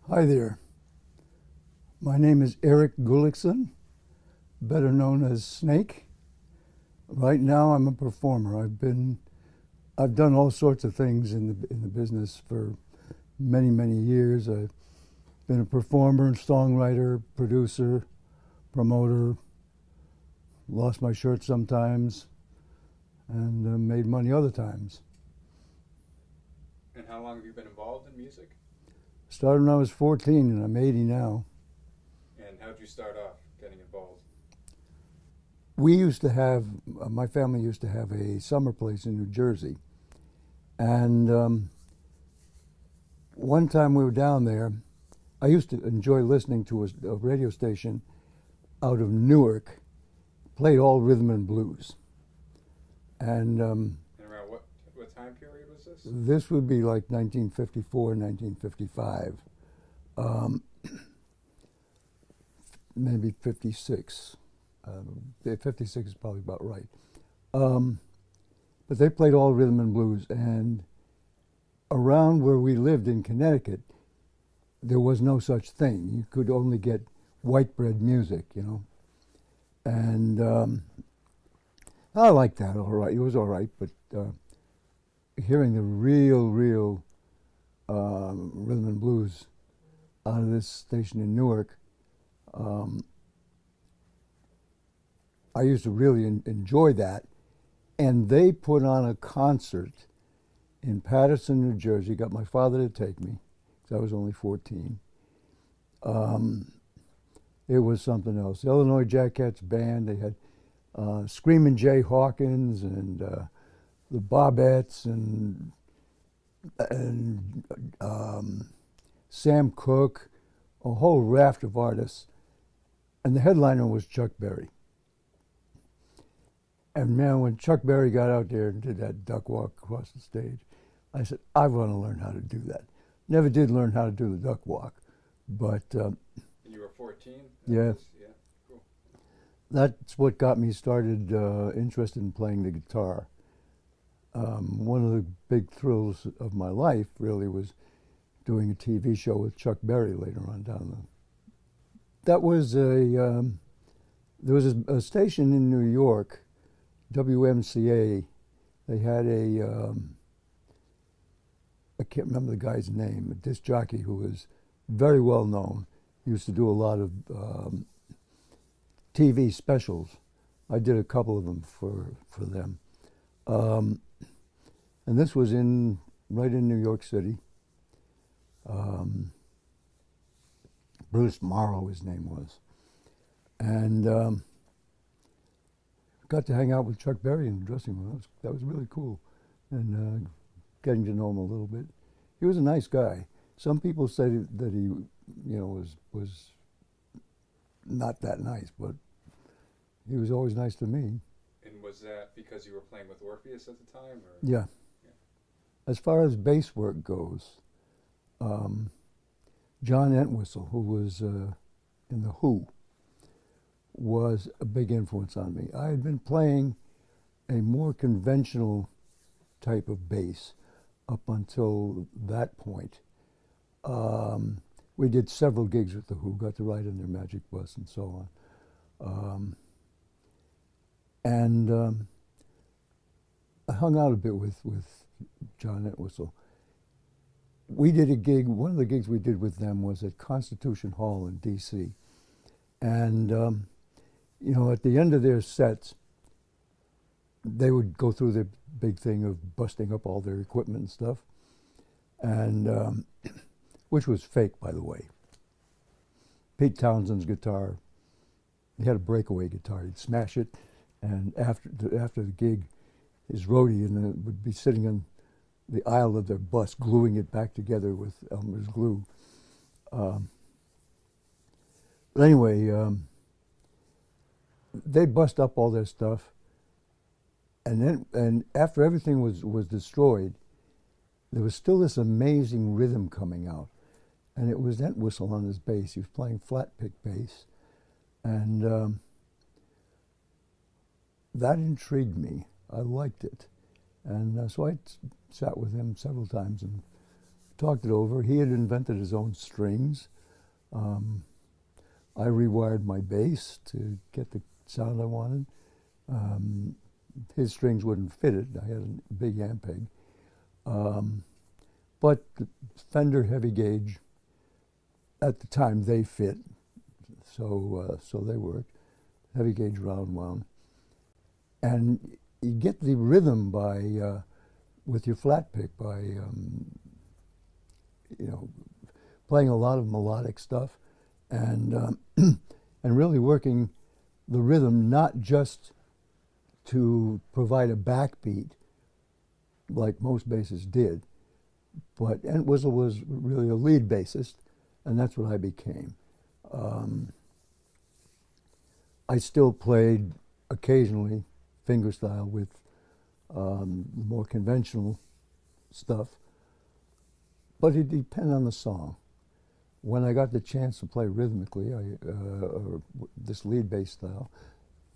Hi there. My name is Eric Gulliksen, better known as Snake. Right now, I'm a performer. I've done all sorts of things in the business for many years. I've been a performer, songwriter, producer, promoter. Lost my shirt sometimes, and made money other times. And how long have you been involved in music? Started when I was 14, and I'm 80 now. And how'd you start off getting involved? We used to have, my family used to have a summer place in New Jersey. And one time we were down there, I used to enjoy listening to a radio station out of Newark, played all rhythm and blues. And And around what time period was this? this would be like 1954, 1955, maybe 56. 56 is probably about right. But they played all rhythm and blues, and around where we lived in Connecticut, there was no such thing. You could only get white bread music, you know. And I liked that all right. It was all right, but hearing the real rhythm and blues out of this station in Newark, I used to really enjoy that. And they put on a concert in Paterson, New Jersey. Got my father to take me, because I was only 14. It was something else. The Illinois Jackettes band, they had Screamin' Jay Hawkins and the Bobettes and Sam Cooke, a whole raft of artists. And the headliner was Chuck Berry. And man, when Chuck Berry got out there and did that duck walk across the stage, I said, I want to learn how to do that. Never did learn how to do the duck walk, but And you were 14? Yeah. Yeah, cool. that's what got me started interested in playing the guitar. One of the big thrills of my life really was doing a TV show with Chuck Berry later on down the. That was there was a station in New York, WMCA. They had I can't remember the guy's name, a disc jockey who was very well known. He used to do a lot of TV specials. I did a couple of them for them. And this was right in New York City. Bruce Morrow, his name was. And got to hang out with Chuck Berry in the dressing room. That was really cool. And getting to know him a little bit. He was a nice guy. Some people said that he, was not that nice, but he was always nice to me. And was that because you were playing with Orpheus at the time? Or? Yeah. As far as bass work goes, John Entwistle, who was in The Who, was a big influence on me. I had been playing a more conventional type of bass up until that point. We did several gigs with The Who, got to ride in their Magic Bus and so on. I hung out a bit with John Entwistle. We did a gig, one of the gigs we did with them was at Constitution Hall in D.C. And, at the end of their sets, they would go through the big thing of busting up all their equipment and stuff, and which was fake, by the way. Pete Townshend's guitar, he had a breakaway guitar. He'd smash it, and after the gig, his roadie would be sitting on the aisle of their bus, gluing it back together with Elmer's glue. But anyway, they'd bust up all their stuff, and after everything was destroyed, there was still this amazing rhythm coming out, and it was Entwistle on his bass. He was playing flat pick bass, and that intrigued me. I liked it, and so I sat with him several times and talked it over. He had invented his own strings. I rewired my bass to get the sound I wanted. His strings wouldn't fit it. I had a big Ampeg. But the Fender heavy gauge, at the time they fit, so they worked. Heavy gauge round wound. And you get the rhythm by, with your flat pick by, playing a lot of melodic stuff and and really working the rhythm not just to provide a backbeat like most bassists did, and Whistle was really a lead bassist, and that's what I became. I still played occasionally fingerstyle with more conventional stuff, but it depended on the song. When I got the chance to play rhythmically, or this lead bass style,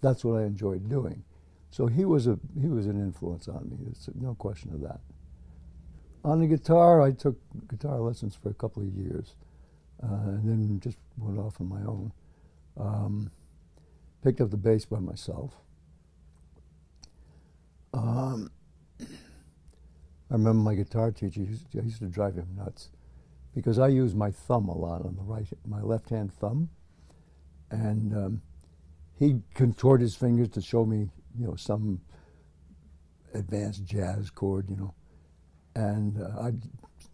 that's what I enjoyed doing. So he was an influence on me. There's no question of that. On the guitar, I took guitar lessons for a couple of years, and then just went off on my own. Picked up the bass by myself. I remember my guitar teacher, I used to drive him nuts because I use my thumb a lot on my left-hand thumb, and he'd contort his fingers to show me, some advanced jazz chord, and I'd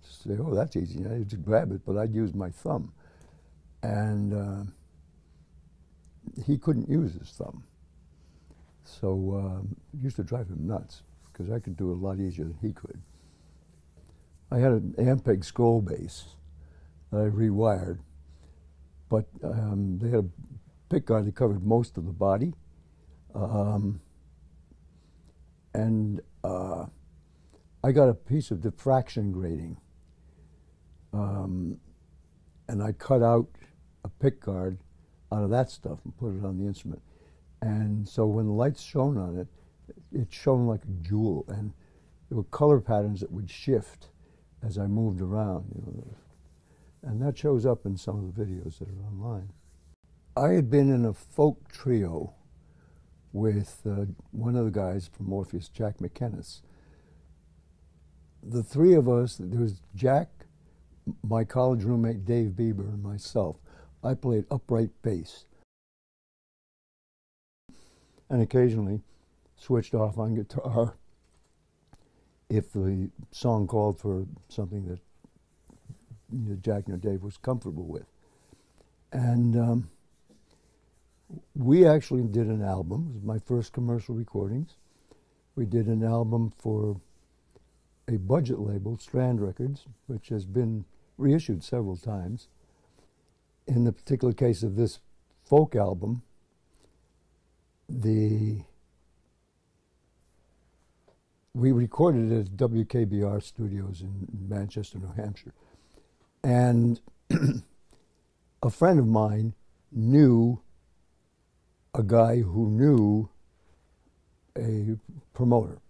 say, "Oh, that's easy." I just grab it, but I'd use my thumb, and he couldn't use his thumb, so it used to drive him nuts because I could do it a lot easier than he could. I had an Ampeg scroll bass that I rewired, but they had a pickguard that covered most of the body, and I got a piece of diffraction grating, and I cut out a pickguard out of that stuff and put it on the instrument. And so when the lights shone on it, it shone like a jewel, and there were color patterns that would shift as I moved around, and that shows up in some of the videos that are online. I had been in a folk trio with one of the guys from Orpheus, Jack McKennis. The three of us, there was Jack, my college roommate Dave Bieber, and myself. I played upright bass and occasionally switched off on guitar if the song called for something that Jack and Dave was comfortable with. And we actually did an album. It was my first commercial recordings. We did an album for a budget label, Strand Records, which has been reissued several times. In the particular case of this folk album, we recorded it at WKBR Studios in Manchester, New Hampshire. And a friend of mine knew a guy who knew a promoter.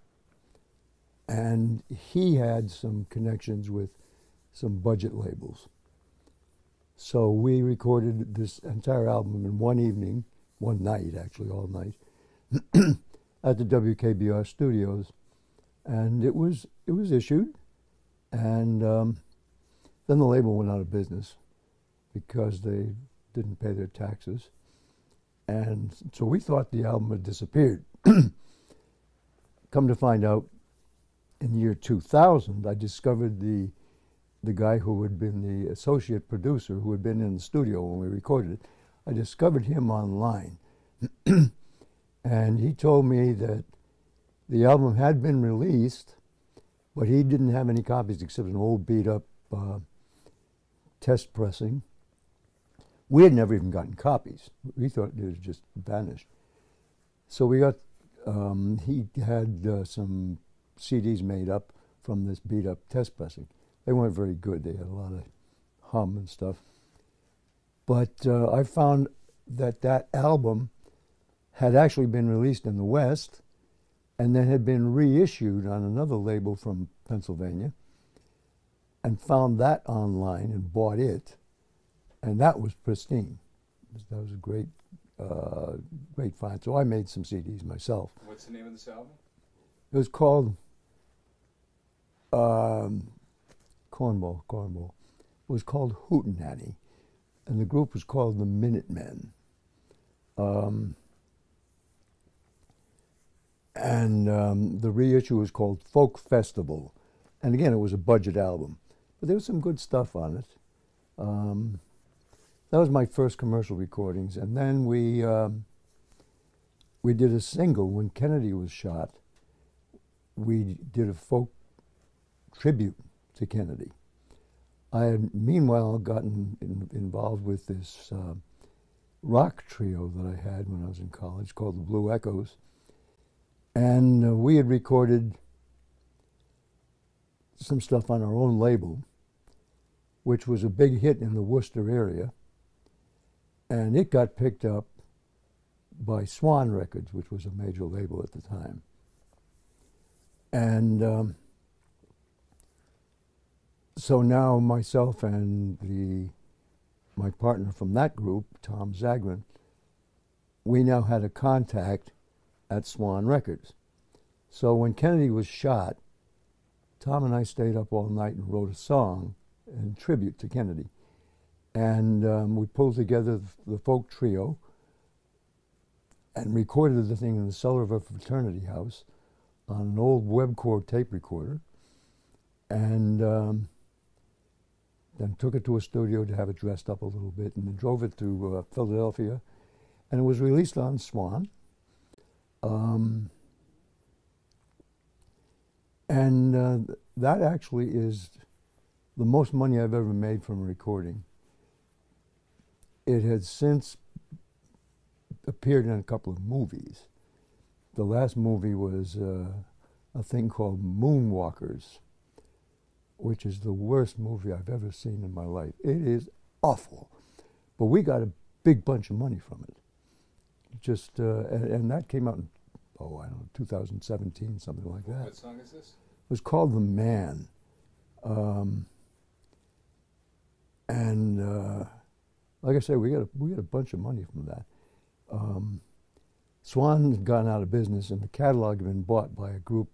And he had some connections with some budget labels. So we recorded this entire album in one evening, one night actually, all night, at the WKBR Studios. And it was issued, and then the label went out of business because they didn't pay their taxes. And so we thought the album had disappeared. Come to find out, in the year 2000, I discovered the guy who had been the associate producer, who had been in the studio when we recorded it. I discovered him online. And he told me that the album had been released, but he didn't have any copies except an old beat-up test pressing. We had never even gotten copies. We thought it had just vanished. So we got, he had some CDs made up from this beat-up test pressing. They weren't very good. They had a lot of hum and stuff. But I found that that album had actually been released in the West and then had been reissued on another label from Pennsylvania. and found that online and bought it, and that was pristine. That was a great, great find. So I made some CDs myself. What's the name of this album? It was called Cornball. It was called Hootenanny, and the group was called the Minutemen. The reissue was called Folk Festival, and again, it was a budget album, but there was some good stuff on it. That was my first commercial recordings, and then we did a single when Kennedy was shot. We did a folk tribute to Kennedy. I had meanwhile gotten involved with this rock trio that I had when I was in college called the Blue Echoes, and we had recorded some stuff on our own label, which was a big hit in the Worcester area, and it got picked up by Swan Records, which was a major label at the time. And so now myself and my partner from that group, Tom Zagrin, we now had a contact at Swan Records. So when Kennedy was shot, Tom and I stayed up all night and wrote a song in tribute to Kennedy. And we pulled together the folk trio and recorded the thing in the cellar of a fraternity house on an old Webcore tape recorder, and then took it to a studio to have it dressed up a little bit, and then drove it to Philadelphia, and it was released on Swan. That actually is the most money I've ever made from a recording. It has since appeared in a couple of movies. The last movie was a thing called Moonwalkers, which is the worst movie I've ever seen in my life. It is awful, but we got a big bunch of money from it. Just and that came out in, I don't know, 2017, something like that. What song is this? It was called The Man. Like I say, we got a bunch of money from that. Swan had gone out of business, and the catalog had been bought by a group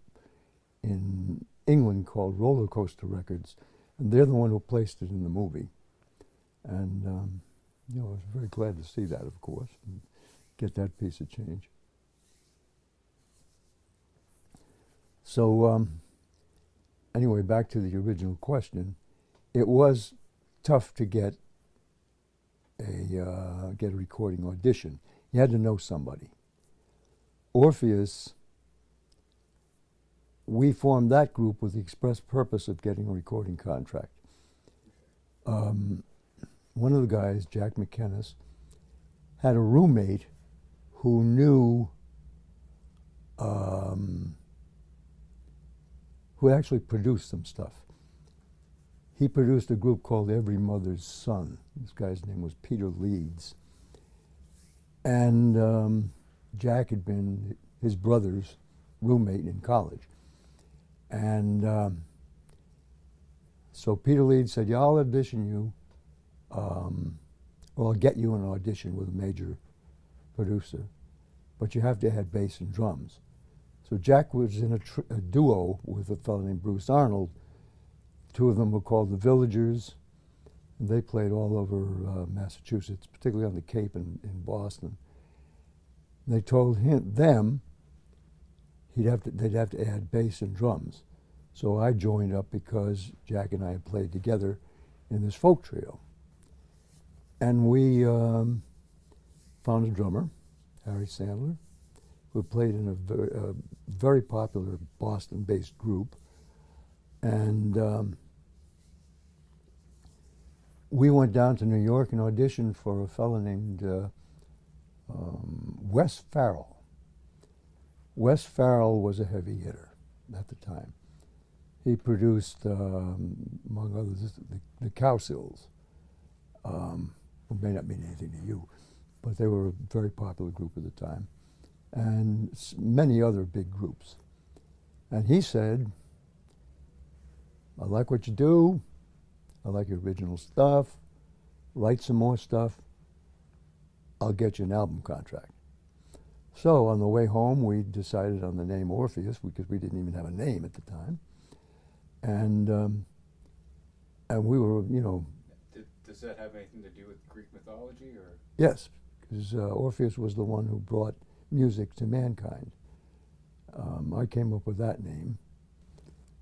in England called Roller Coaster Records, and they're the one who placed it in the movie. And I was very glad to see that, of course, and get that piece of change. So anyway, back to the original question. It was tough to get a recording audition. You had to know somebody. Orpheus, we formed that group with the express purpose of getting a recording contract. One of the guys, Jack McKennis, had a roommate who knew, who actually produced some stuff. He produced a group called Every Mother's Son. This guy's name was Peter Leeds. And Jack had been his brother's roommate in college. And so Peter Leeds said, yeah, I'll audition you, or I'll get you an audition with a major producer, but you have to add bass and drums. So Jack was in a duo with a fellow named Bruce Arnold. Two of them were called the Villagers, and they played all over Massachusetts, particularly on the Cape and in Boston. They told them they'd have to add bass and drums. So I joined up because Jack and I had played together in this folk trio. And we found a drummer, Harry Sandler, who played in a very popular Boston-based group. And we went down to New York and auditioned for a fellow named Wes Farrell. Wes Farrell was a heavy hitter at the time. He produced, among others, the Cowsills, who may not mean anything to you, but they were a very popular group at the time, and many other big groups. And he said, I like what you do, I like your original stuff. Write some more stuff. I'll get you an album contract. So on the way home, we decided on the name Orpheus because we didn't even have a name at the time, and we were, you know. Does that have anything to do with Greek mythology, or? Yes, because Orpheus was the one who brought music to mankind. I came up with that name.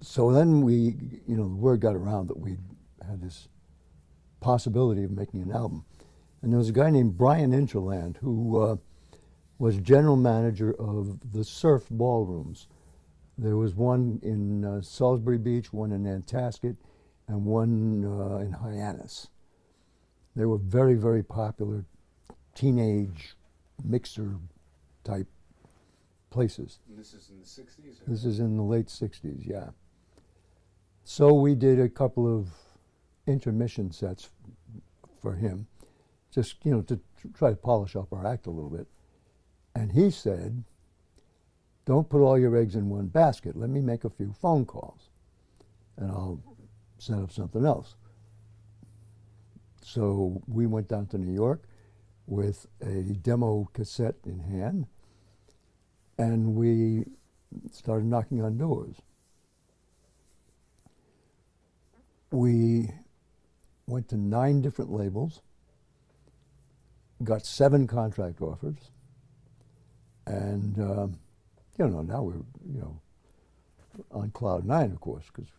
So then we, you know, the word got around that we had this possibility of making an album. And there was a guy named Brian Incherland who was general manager of the surf ballrooms. There was one in Salisbury Beach, one in Nantasket, and one in Hyannis. They were very, very popular teenage mixer type places. And this is in the 60s? Or? This is in the late 60s, yeah. So we did a couple of intermission sets for him, just, you know, to try to polish up our act a little bit. And he said, don't put all your eggs in one basket. Let me make a few phone calls, and I'll set up something else. So we went down to New York with a demo cassette in hand, and we started knocking on doors. We went to 9 different labels, got 7 contract offers, and you know, now we're, you know, on cloud 9, of course, because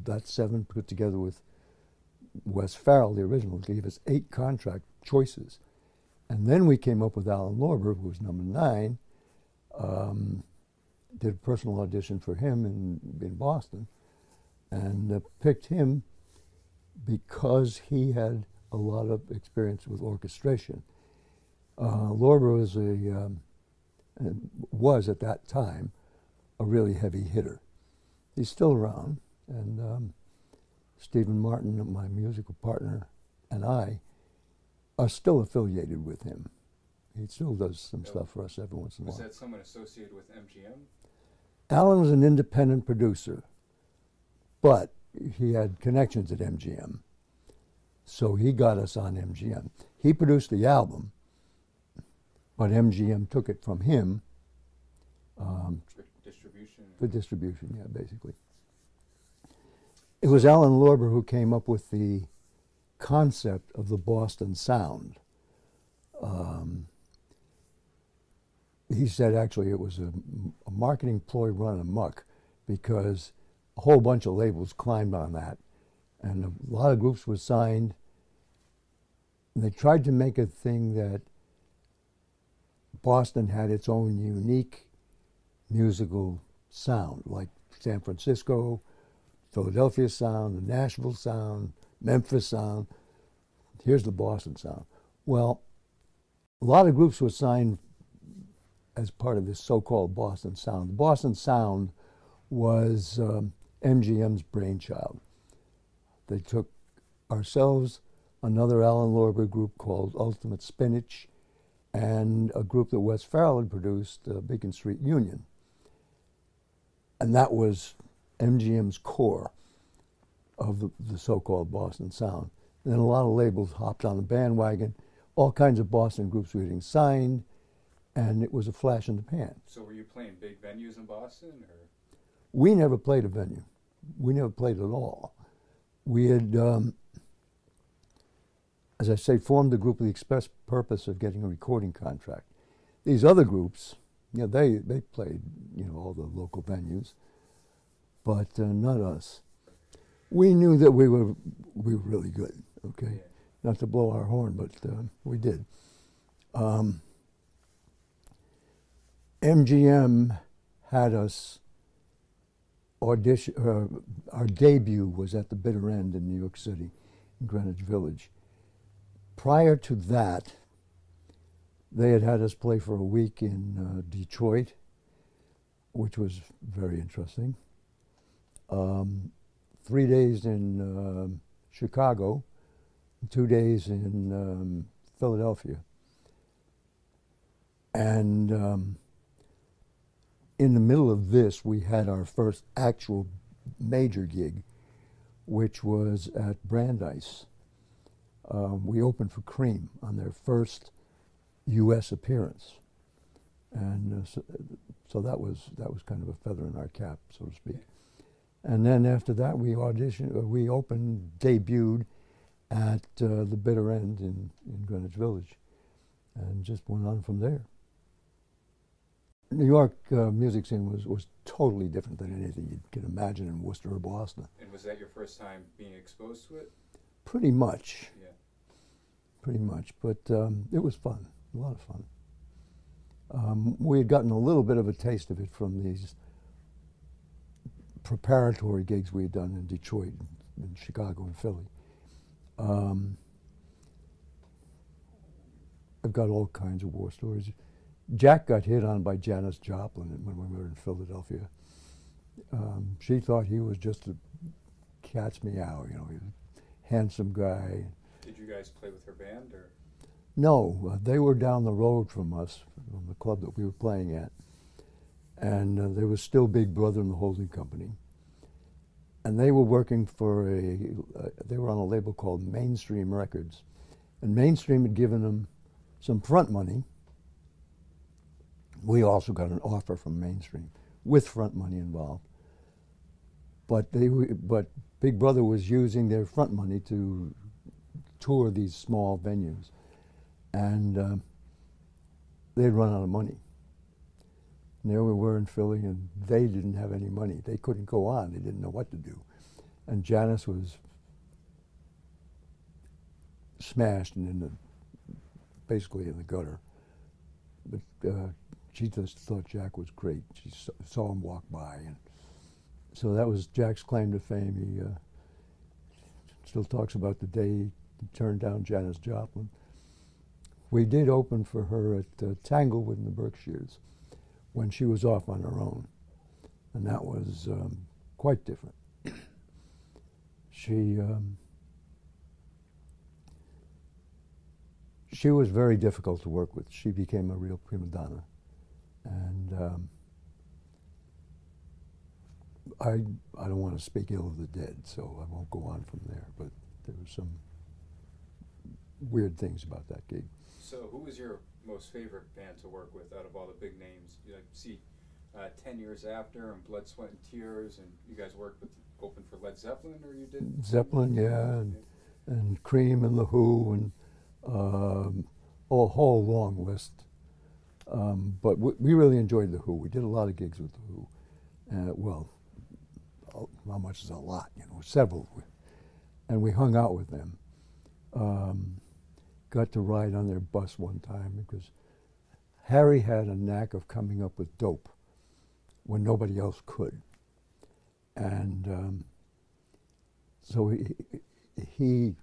that 7 put together with Wes Farrell, the original, gave us 8 contract choices. And then we came up with Alan Lorber, who was number 9, did a personal audition for him in Boston, and picked him because he had a lot of experience with orchestration. Lorber was at that time a really heavy hitter. He's still around, and Stephen Martin, my musical partner, and I are still affiliated with him. He still does some stuff for us every once in a while. Was that someone associated with MGM? Alan was an independent producer, but he had connections at MGM. So he got us on MGM. He produced the album, but MGM took it from him. For distribution? For distribution, yeah, basically. It was Alan Lorber who came up with the concept of the Boston sound. He said actually it was a marketing ploy run amok because a whole bunch of labels climbed on that, and a lot of groups were signed. And they tried to make a thing that Boston had its own unique musical sound, like San Francisco, Philadelphia sound, the Nashville sound, Memphis sound. Here's the Boston sound. Well, a lot of groups were signed as part of this so-called Boston sound. The Boston sound was MGM's brainchild. They took ourselves, another Alan Lorber group called Ultimate Spinach, and a group that Wes Farrell had produced, Beacon Street Union. And that was MGM's core of the so-called Boston sound. And then a lot of labels hopped on the bandwagon. All kinds of Boston groups were getting signed, and it was a flash in the pan. So were you playing big venues in Boston, or? We never played a venue. We never played at all. We had, as I say, formed a group with the express purpose of getting a recording contract. These other groups, you know, they played, you know, all the local venues, but not us. We knew that we were really good. Okay, yeah. Not to blow our horn, but we did. MGM had us audition. Our debut was at the Bitter End in New York City, in Greenwich Village. Prior to that, they had us play for a week in Detroit, which was very interesting. 3 days in Chicago, 2 days in Philadelphia. And in the middle of this, we had our first actual major gig, which was at Brandeis. We opened for Cream on their first U.S. appearance, and so that was kind of a feather in our cap, so to speak. And then after that, we debuted at the Bitter End in Greenwich Village, and just went on from there. New York music scene was totally different than anything you can imagine in Worcester or Boston. And was that your first time being exposed to it? Pretty much. Yeah. Pretty much, but it was fun, a lot of fun. We had gotten a little bit of a taste of it from these preparatory gigs we had done in Detroit, in Chicago, and Philly. I've got all kinds of war stories. Jack got hit on by Janis Joplin when we were in Philadelphia. She thought he was just a cat's meow, you know, he was a handsome guy. Did you guys play with her band, or? No, they were down the road from us, from the club that we were playing at. And there was still Big Brother and the holding company. And they were working for they were on a label called Mainstream Records. And Mainstream had given them some front money. We also got an offer from Mainstream with front money involved. But Big Brother was using their front money to tour these small venues. And they'd run out of money. And there we were in Philly, and they didn't have any money. They couldn't go on. They didn't know what to do. And Janis was smashed and basically in the gutter. But she just thought Jack was great. She saw him walk by. And so that was Jack's claim to fame. He still talks about the day he turned down Janis Joplin. We did open for her at Tanglewood in the Berkshires when she was off on her own, and that was quite different. She was very difficult to work with. She became a real prima donna, and I don't want to speak ill of the dead, so I won't go on from there, but there were some weird things about that gig. So who was your most favorite band to work with out of all the big names? You know, see 10 Years After and Blood, Sweat and Tears, and you guys worked with, open for Led Zeppelin, or you did? Zeppelin, yeah, and Cream and The Who, and a whole long list. But we really enjoyed The Who. We did a lot of gigs with The Who. Well, how much is a lot, you know, several. And we hung out with them. Got to ride on their bus one time because Harry had a knack of coming up with dope when nobody else could. And so he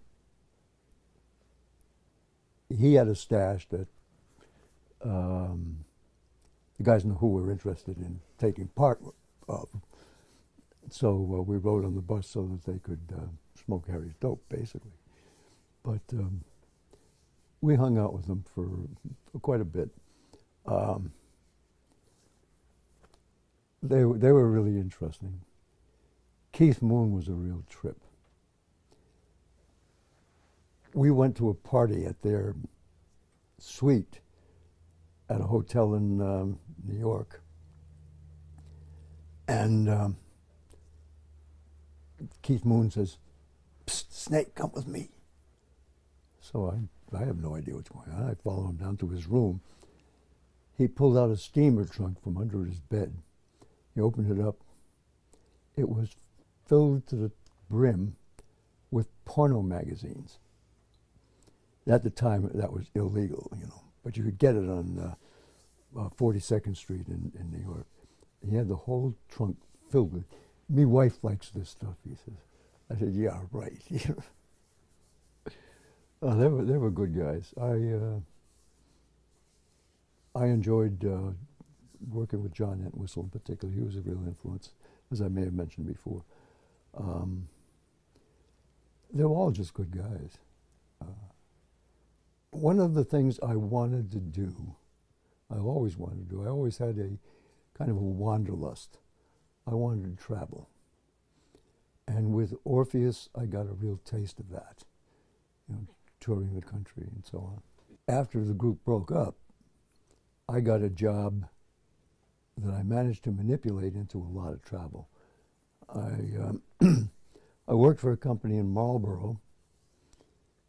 had a stash that the guys in The Who were interested in taking part of. So we rode on the bus so that they could smoke Harry's dope, basically. But we hung out with them for quite a bit. They were really interesting. Keith Moon was a real trip. We went to a party at their suite at a hotel in New York, and Keith Moon says, "Psst, Snake, come with me." So I have no idea what's going on. I follow him down to his room. He pulled out a steamer trunk from under his bed. He opened it up. It was filled to the brim with porno magazines. At the time, that was illegal, you know, but you could get it on 42nd Street in New York. He had the whole trunk filled with. Me wife likes this stuff, he says. I said, yeah, right. They were good guys. I enjoyed working with John Entwistle in particular. He was a real influence, as I may have mentioned before. They were all just good guys. One of the things I wanted to do, I always wanted to do, I always had a kind of a wanderlust. I wanted to travel. And with Orpheus, I got a real taste of that, touring the country and so on. After the group broke up, I got a job that I managed to manipulate into a lot of travel. I worked for a company in Marlborough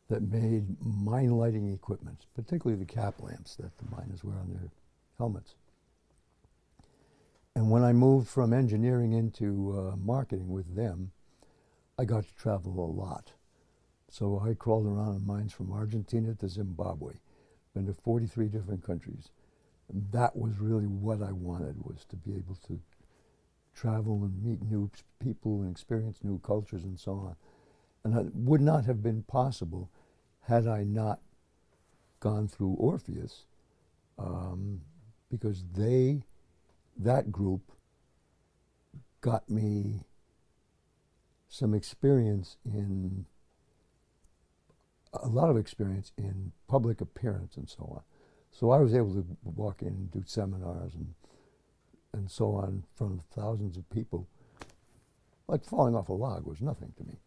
that made mine lighting equipment, particularly the cap lamps that the miners wear on their helmets. And when I moved from engineering into marketing with them, I got to travel a lot. So I crawled around in mines from Argentina to Zimbabwe, been to 43 different countries. And that was really what I wanted, was to be able to travel and meet new people and experience new cultures and so on. And that would not have been possible had I not gone through Orpheus, because that group got me some experience in, a lot of experience in public appearance and so on. So I was able to walk in and do seminars and so on in front of thousands of people. Like falling off a log was nothing to me.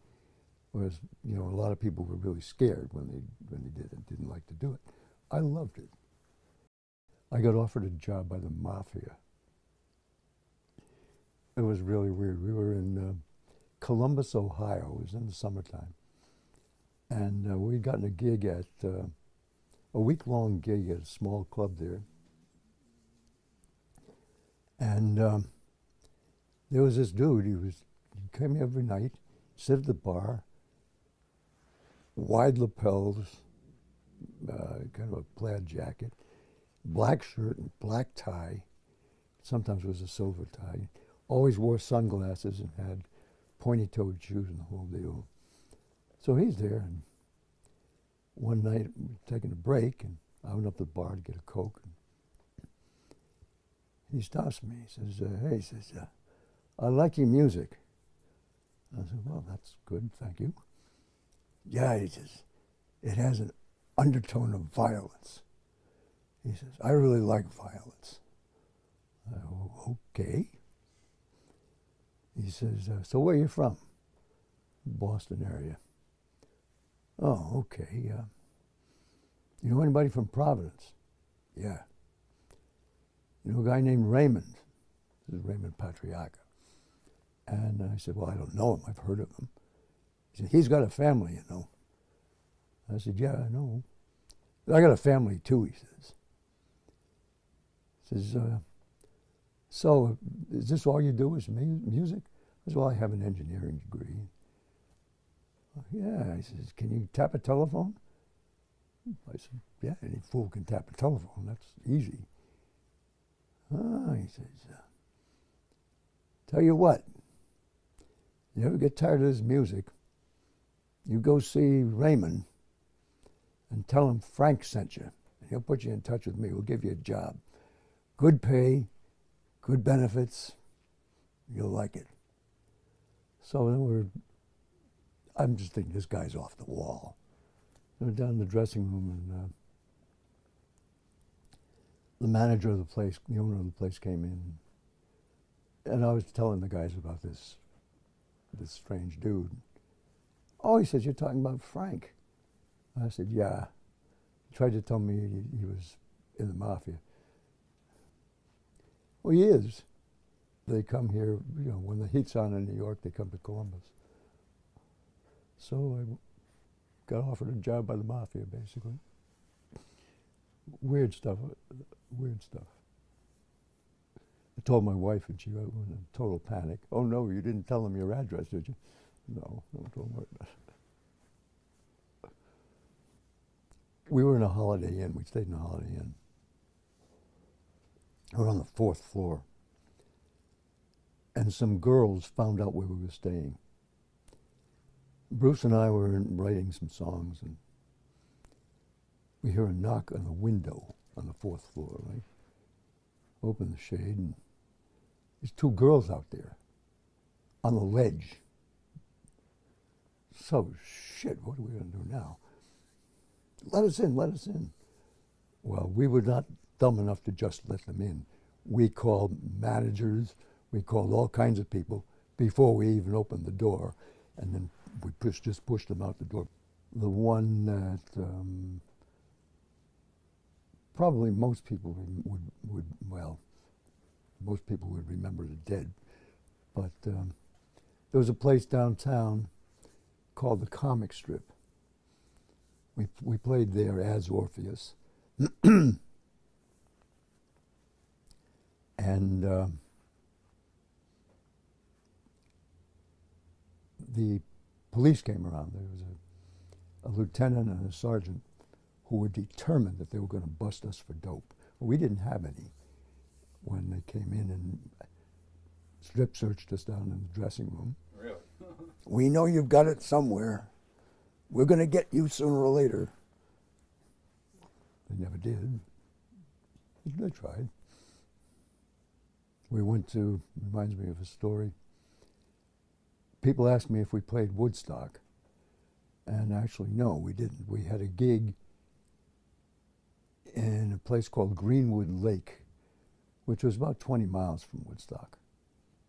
Whereas, a lot of people were really scared when they did it, didn't like to do it. I loved it. I got offered a job by the mafia. It was really weird. We were in Columbus, Ohio. It was in the summertime. And we'd gotten a gig at, a week-long gig at a small club there. And there was this dude, he came every night, sit at the bar, wide lapels, kind of a plaid jacket, black shirt and black tie, sometimes it was a silver tie, always wore sunglasses and had pointy-toed shoes and the whole deal. So he's there, and one night we're taking a break, and I went up to the bar to get a Coke. And he stops me. He says, "Hey," he says, "I like your music." I said, "Well, that's good, thank you." "Yeah," he says, "it has an undertone of violence." He says, "I really like violence." I go, "Okay." He says, "So where are you from?" "Boston area." "Oh, okay. You know anybody from Providence?" "Yeah." "You know a guy named Raymond?" This is Raymond Patriarca. And I said, "Well, I don't know him. I've heard of him." He said, "He's got a family, you know." I said, "Yeah, I know. But I got a family too," he says. He says, "So is this all you do is music?" I said, "Well, I have an engineering degree." "Yeah," he says, "Can you tap a telephone?" I said, "Yeah, any fool can tap a telephone. That's easy." "Ah," he says, "Tell you what, you ever get tired of this music, you go see Raymond and tell him Frank sent you, and he'll put you in touch with me. We'll give you a job. Good pay, good benefits, you'll like it." So then I'm just thinking, this guy's off the wall. We're down in the dressing room, and the manager of the place, the owner of the place, came in, and I was telling the guys about this strange dude. "Oh," he says, "you're talking about Frank." I said, "Yeah." He tried to tell me he was in the mafia. Well, he is. They come here, when the heat's on in New York, they come to Columbus. So I got offered a job by the mafia, basically. Weird stuff, weird stuff. I told my wife, and she was in total panic. "Oh no, you didn't tell them your address, did you?" "No, don't worry about it." We were in a Holiday Inn. We stayed in a Holiday Inn. We were on the 4th floor. And some girls found out where we were staying. Bruce and I were writing some songs, and we hear a knock on the window on the 4th floor, right? Open the shade, and there's 2 girls out there on the ledge. So, shit, what are we going to do now? "Let us in, let us in." Well, we were not dumb enough to just let them in. We called managers, we called all kinds of people before we even opened the door, and then we just pushed them out the door. The one that probably most people would most people would remember the dead, but there was a place downtown called the Comic Strip. We played there as Orpheus, and the police came around. There was a lieutenant and a sergeant who were determined that they were going to bust us for dope. Well, we didn't have any when they came in and strip searched us down in the dressing room. Really? We know you've got it somewhere. We're going to get you sooner or later. They never did. They tried. We went to, reminds me of a story. People asked me if we played Woodstock. And actually, no, we didn't. We had a gig in a place called Greenwood Lake, which was about 20 miles from Woodstock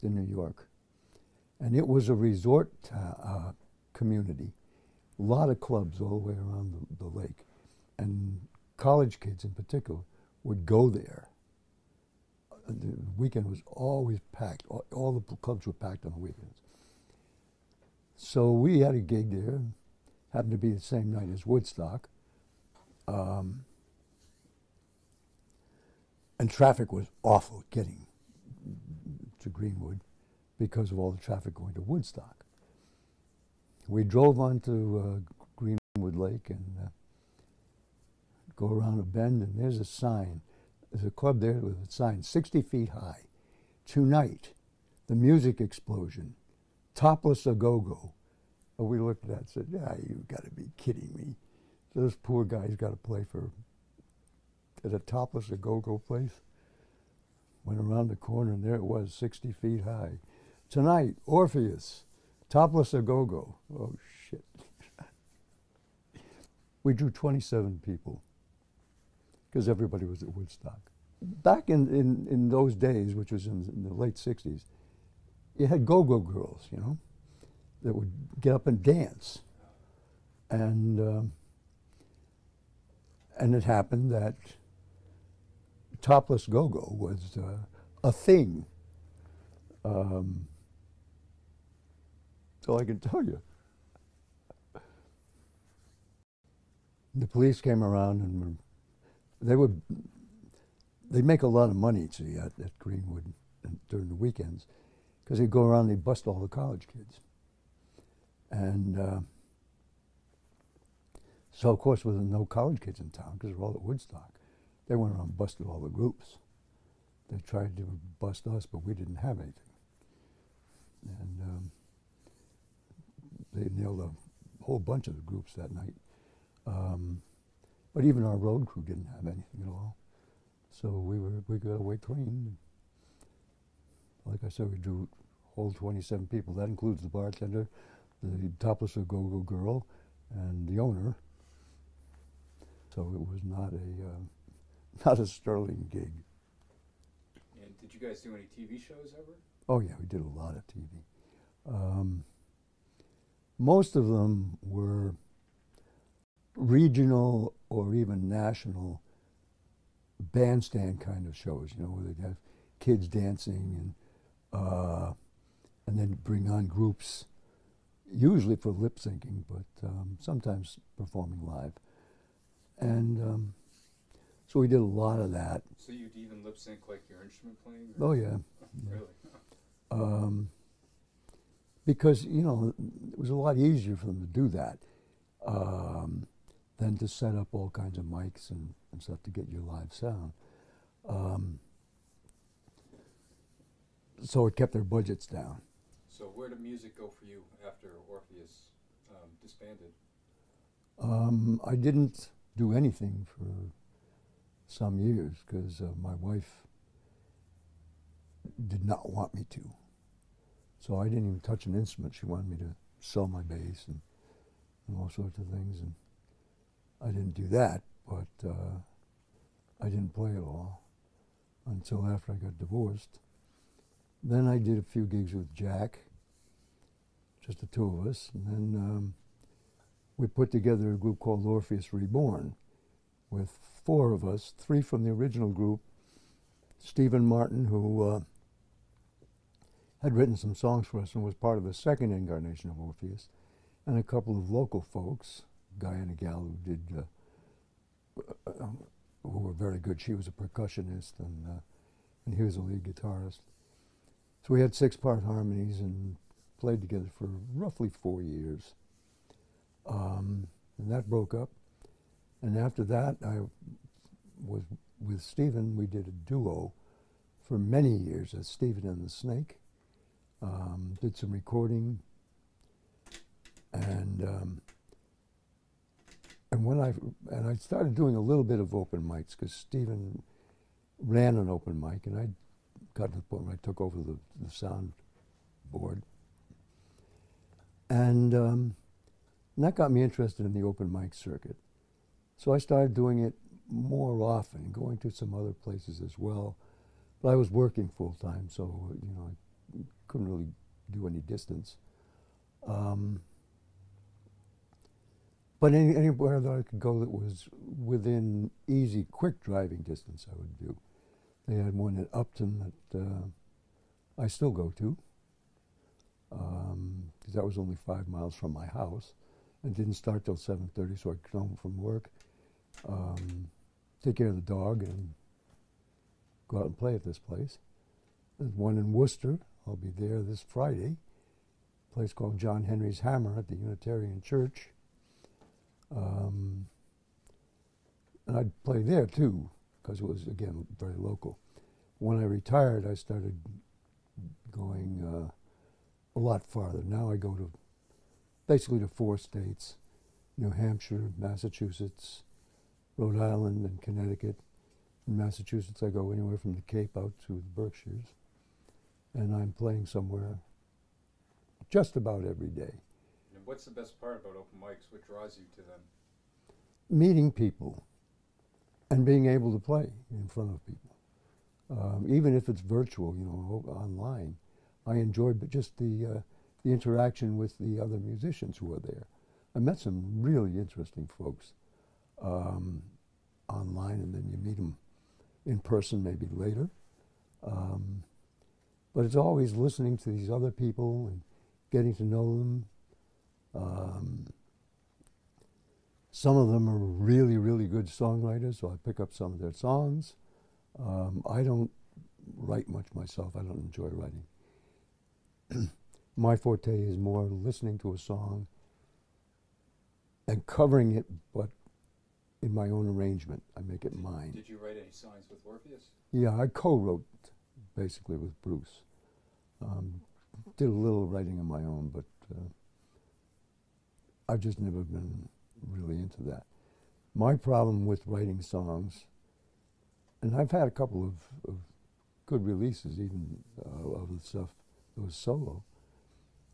in New York. And it was a resort community. A lot of clubs all the way around the lake. And college kids in particular would go there. The weekend was always packed. All the clubs were packed on the weekends. So we had a gig there. Happened to be the same night as Woodstock. And traffic was awful getting to Greenwood because of all the traffic going to Woodstock. We drove onto Greenwood Lake and go around a bend, and there's a sign. There's a club there with a sign 60 feet high. Tonight, the music explosion, Topless A Go-Go. And we looked at that and said, yeah, you've got to be kidding me. Those poor guys got to play at a Topless A Go-Go place. Went around the corner, and there it was, 60 feet high. Tonight, Orpheus, Topless A Go-Go. Oh, shit. We drew 27 people because everybody was at Woodstock. Back in those days, which was in the late 60s, you had go-go girls, you know, that would get up and dance. And it happened that topless go-go was a thing. That's all I can tell you. The police came around and they'd make a lot of money, see, at Greenwood during the weekends, because they'd go around and they'd bust all the college kids. And so, of course, with no college kids in town, because they're all at Woodstock, they went around and busted all the groups. They tried to bust us, but we didn't have anything. And they nailed a whole bunch of the groups that night. But even our road crew didn't have anything at all. So we got away clean. Like I said, we drew whole 27 people. That includes the bartender, the Topless A Go-Go girl, and the owner. So it was not a sterling gig. And did you guys do any TV shows ever? Oh yeah, we did a lot of TV. Most of them were regional or even national bandstand kind of shows, you know, where they'd have kids dancing and then bring on groups, usually for lip syncing, but sometimes performing live. And so we did a lot of that. So you'd even lip sync like your instrument playing? Oh yeah. Really? Because, you know, it was a lot easier for them to do that than to set up all kinds of mics and stuff to get your live sound. So it kept their budgets down. So where did music go for you after Orpheus disbanded? I didn't do anything for some years because my wife did not want me to. So I didn't even touch an instrument. She wanted me to sell my bass and all sorts of things, and I didn't do that, but I didn't play at all until after I got divorced. Then I did a few gigs with Jack, just the two of us. And then we put together a group called Orpheus Reborn with four of us, three from the original group, Stephen Martin, who had written some songs for us and was part of the second incarnation of Orpheus, and a couple of local folks, Guy and a gal who did, who were very good. She was a percussionist, and he was a lead guitarist. So we had 6-part harmonies and played together for roughly 4 years. And that broke up. And after that, I was with Stephen. We did a duo for many years as Stephen and the Snake. Did some recording, and when I started doing a little bit of open mics because Stephen ran an open mic, and I got to the point where I took over the sound board, and that got me interested in the open mic circuit. So I started doing it more often, going to some other places as well. But I was working full time, so I couldn't really do any distance. But anywhere that I could go that was within easy, quick driving distance, I would do. They had one in Upton that I still go to, because that was only 5 miles from my house. It didn't start till 7:30, so I could come home from work, take care of the dog, and go out and play at this place. There's one in Worcester. I'll be there this Friday. A place called John Henry's Hammer at the Unitarian Church. And I'd play there too, because it was, again, very local. When I retired, I started going a lot farther. Now I go to basically to 4 states: New Hampshire, Massachusetts, Rhode Island, and Connecticut. In Massachusetts, I go anywhere from the Cape out to the Berkshires. And I'm playing somewhere just about every day. And what's the best part about open mics? What draws you to them? Meeting people and being able to play in front of people. Even if it's virtual, online. I enjoy just the interaction with the other musicians who are there. I met some really interesting folks online, and then you meet them in person maybe later. But it's always listening to these other people and getting to know them. Some of them are really, really good songwriters, so I pick up some of their songs. I don't write much myself. I don't enjoy writing. My forte is more listening to a song and covering it, but in my own arrangement. I make it mine. Did you write any songs with Orpheus? Yeah, I co-wrote basically with Bruce. Did a little writing of my own, but I've just never been really into that. My problem with writing songs, and I've had a couple of good releases even of the stuff that was solo,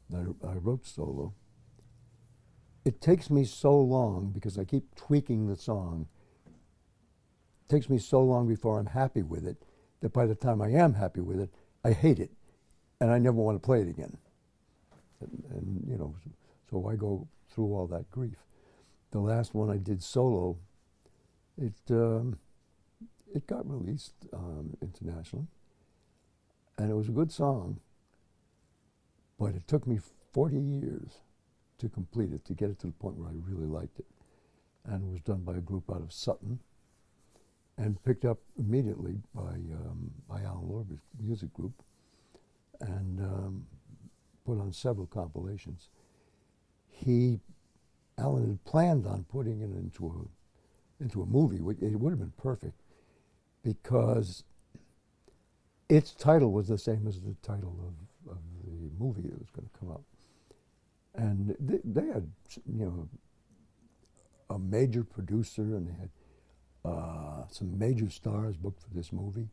that I wrote solo. It takes me so long, because I keep tweaking the song, it takes me so long before I'm happy with it, that by the time I am happy with it, I hate it, and I never want to play it again. And so I go through all that grief. The last one I did solo, it got released internationally, and it was a good song, but it took me 40 years to complete it, to get it to the point where I really liked it. And it was done by a group out of Sutton, and picked up immediately by Alan Lorber's music group, and put on several compilations. Alan had planned on putting it into a movie. It would have been perfect, because its title was the same as the title of the movie that was going to come out. And they had, a major producer, and they had some major stars booked for this movie.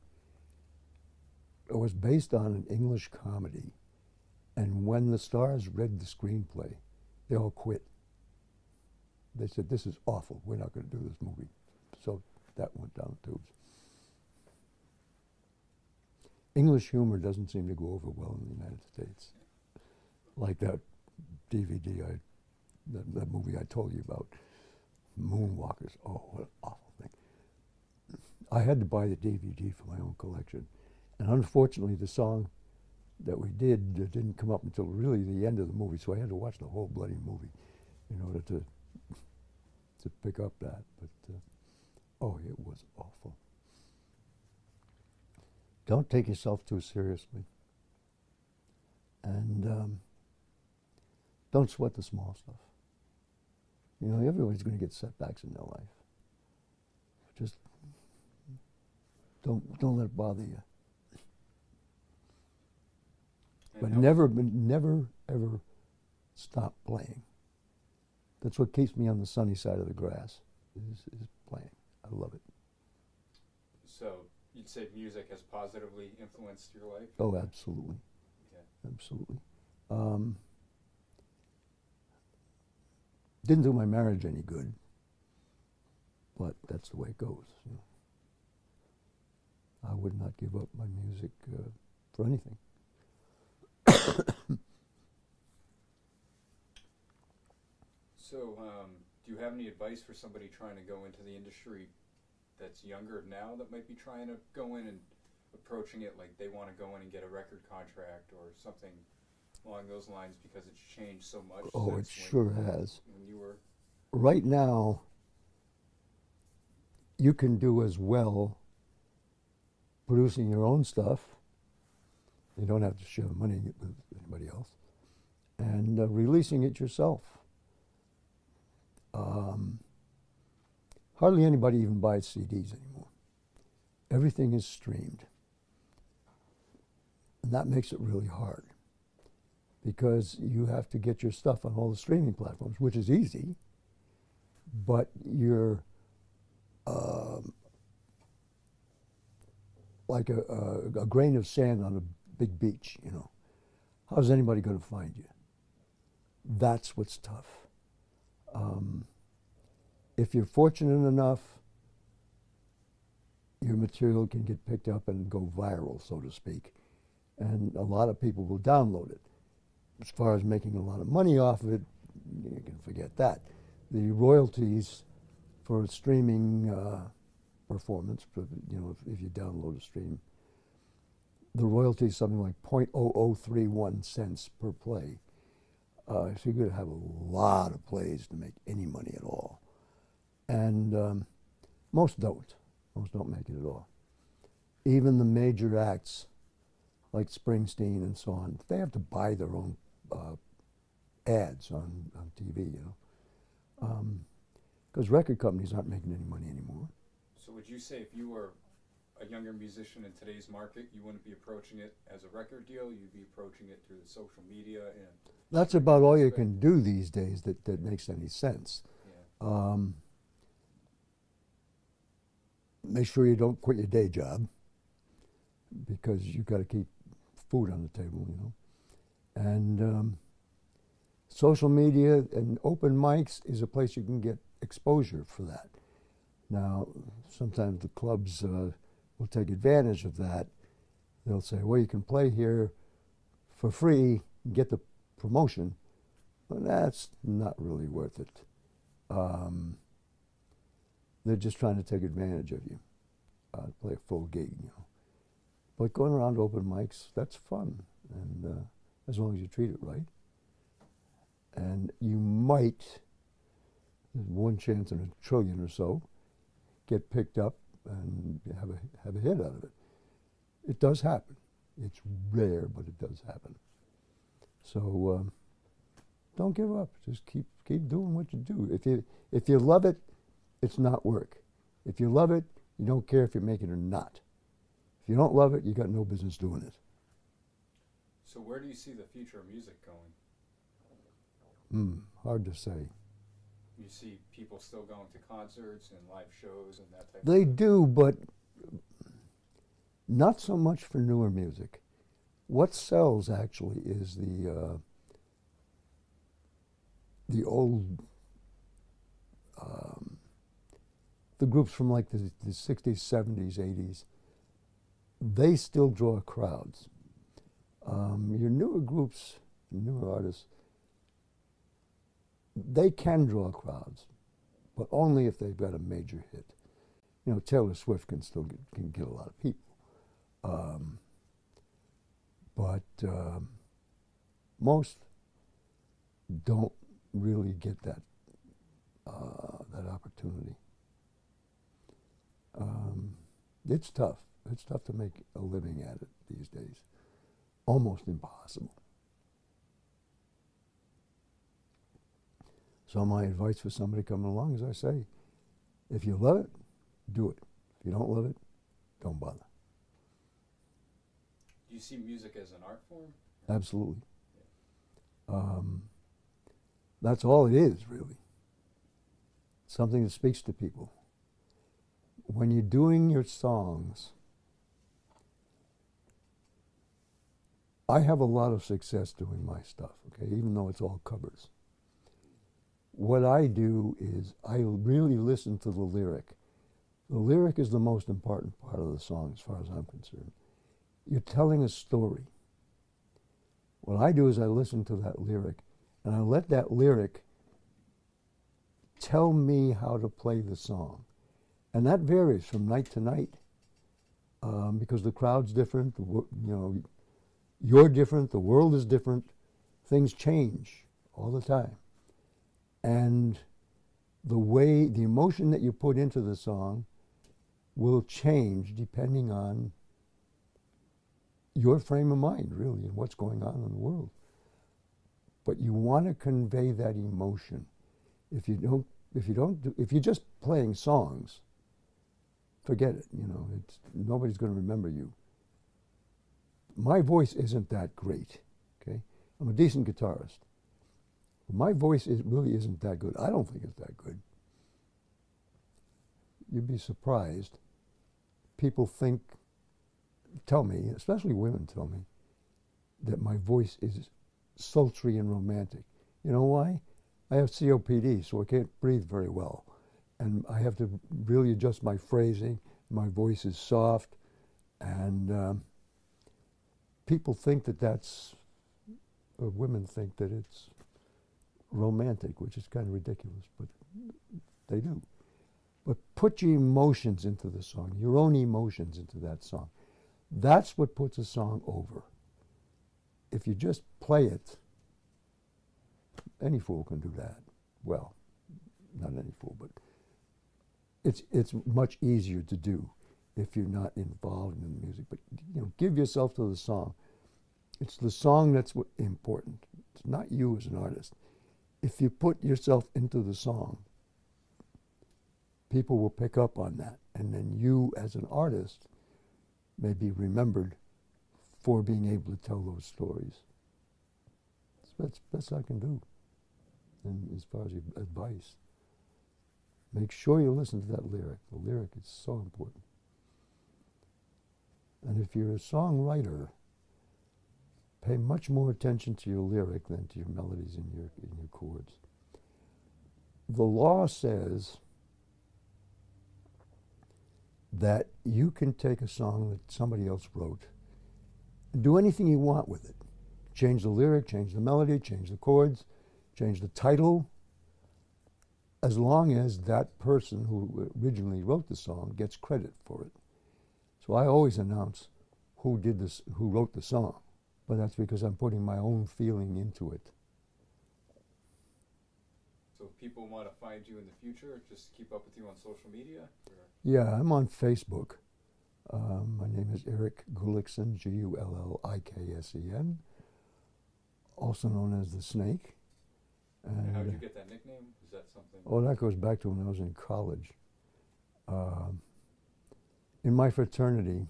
It was based on an English comedy, and when the stars read the screenplay, they all quit. They said, "This is awful. We're not going to do this movie." So that went down the tubes. English humor doesn't seem to go over well in the United States, like that DVD, that movie I told you about, Moonwalkers. Oh, what an awful thing. I had to buy the DVD for my own collection. And unfortunately, the song that we did didn't come up until really the end of the movie, so I had to watch the whole bloody movie in order to pick up that. But, oh, it was awful. Don't take yourself too seriously. And don't sweat the small stuff. You know, everybody's going to get setbacks in their life. Just don't let it bother you. But never, ever stop playing. That's what keeps me on the sunny side of the grass, is playing. I love it. So you'd say music has positively influenced your life? Oh, absolutely. Yeah. Absolutely. Didn't do my marriage any good, but that's the way it goes. You know. I would not give up my music for anything. So, do you have any advice for somebody trying to go into the industry that's younger now that might be trying to go in and approaching it like they want to go in and get a record contract or something along those lines because it's changed so much? Oh, it sure has. When you were right now, you can do as well producing your own stuff. You don't have to share the money with anybody else. And releasing it yourself. Hardly anybody even buys CDs anymore. Everything is streamed. And that makes it really hard because you have to get your stuff on all the streaming platforms, which is easy, but you're like a grain of sand on a big beach, you know. How's anybody going to find you? That's what's tough. If you're fortunate enough, your material can get picked up and go viral, so to speak. And a lot of people will download it. As far as making a lot of money off of it, you can forget that. The royalties for a streaming performance, you know, if you download a stream, the royalty is something like 0.0031 cents per play. So you're going to have a lot of plays to make any money at all. And most don't. Most don't make it at all. Even the major acts, like Springsteen and so on, they have to buy their own ads on TV, you know. Because record companies aren't making any money anymore. So would you say if you were a younger musician in today's market, you wouldn't be approaching it as a record deal, you'd be approaching it through the social media? And that's about all you can do these days that makes any sense. Yeah. Make sure you don't quit your day job because you've got to keep food on the table, you know. And social media and open mics is a place you can get exposure for that. Now, sometimes the clubs will take advantage of that. They'll say, well, you can play here for free and get the promotion. But that's not really worth it. They're just trying to take advantage of you, play a full gig, you know. But going around to open mics, that's fun, and as long as you treat it right. And you might, there's one chance in a trillion or so, get picked up and have a hit out of it. It does happen. It's rare, but it does happen. So don't give up. Just keep doing what you do. If you love it, it's not work. If you love it, you don't care if you make it or not. If you don't love it, you got no business doing it. So where do you see the future of music going? Hard to say. You see people still going to concerts and live shows and that type of They stuff? do, but not so much for newer music. What sells actually is the old the groups from like the 60s, 70s, 80s. They still draw crowds. Your newer groups, newer artists, they can draw crowds, but only if they've got a major hit. You know, Taylor Swift can still get a lot of people. But most don't really get that opportunity. It's tough. It's tough to make a living at it these days. Almost impossible. So my advice for somebody coming along is I say, if you love it, do it. If you don't love it, don't bother. Do you see music as an art form? Absolutely. That's all it is, really. Something that speaks to people. When you're doing your songs, I have a lot of success doing my stuff, okay, even though it's all covers. What I do is I really listen to the lyric. The lyric is the most important part of the song as far as I'm concerned. You're telling a story. What I do is I listen to that lyric, and I let that lyric tell me how to play the song. And that varies from night to night because the crowd's different, you're different, the world is different, things change all the time. And the emotion that you put into the song will change depending on your frame of mind, really, and what's going on in the world. But you want to convey that emotion. If you're just playing songs, forget it. Nobody's going to remember you. My voice isn't that great. Okay, I'm a decent guitarist. My voice really isn't that good. I don't think it's that good. You'd be surprised. People tell me, especially women tell me, that my voice is sultry and romantic. You know why? I have COPD, so I can't breathe very well. And I have to really adjust my phrasing. My voice is soft. And people think women think that it's romantic, which is kind of ridiculous, but they do. But put your emotions into the song, your own emotions into that song. That's what puts a song over. If you just play it, any fool can do that. Well, not any fool, but it's much easier to do if you're not involved in the music. But give yourself to the song. It's the song that's important. It's not you as an artist. If you put yourself into the song, people will pick up on that, and then you as an artist may be remembered for being able to tell those stories. That's the best I can do. And as far as your advice, make sure you listen to that lyric. The lyric is so important. And if you're a songwriter, pay much more attention to your lyric than to your melodies and your chords. The law says that you can take a song that somebody else wrote and do anything you want with it. Change the lyric, change the melody, change the chords, change the title, as long as that person who originally wrote the song gets credit for it. So I always announce who wrote the song, but that's because I'm putting my own feeling into it. So if people want to find you in the future, just keep up with you on social media? Yeah, I'm on Facebook. My name is Eric Gulliksen, Gulliksen, also known as the Snake. And how did you get that nickname? Is that something? Oh, that goes back to when I was in college. In my fraternity,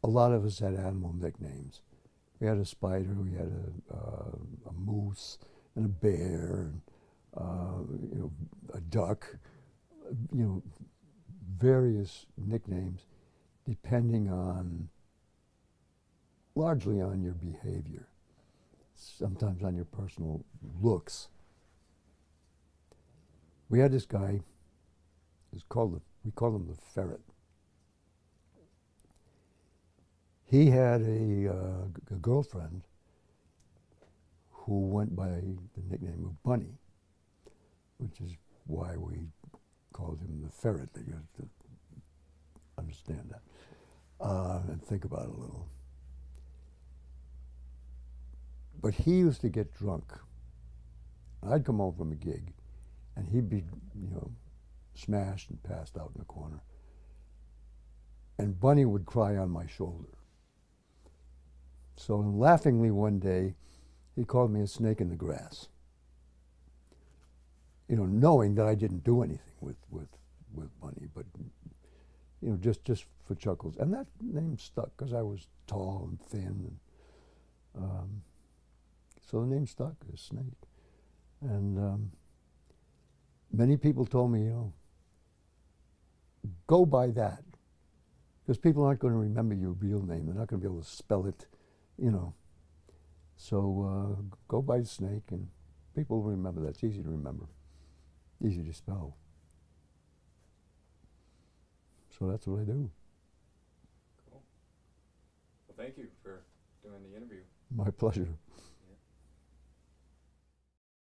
a lot of us had animal nicknames. We had a spider, we had a moose, and a bear, and a duck. Various nicknames, depending largely on your behavior, sometimes on your personal looks. We had this guy, we called him the Ferret. He had a girlfriend who went by the nickname of Bunny, which is why we called him the ferret. You have to understand that and think about it a little. But he used to get drunk. I'd come home from a gig, and he'd be, smashed and passed out in the corner. And Bunny would cry on my shoulder. So laughingly one day, he called me a snake in the grass. Knowing that I didn't do anything with Bunny, but just for chuckles. And that name stuck because I was tall and thin, and so the name stuck as Snake. And many people told me, go by that, because people aren't going to remember your real name. They're not going to be able to spell it, So go by Snake, and people will remember that. It's easy to remember, easy to spell. So that's what I do. Cool. Well, thank you for doing the interview. My pleasure.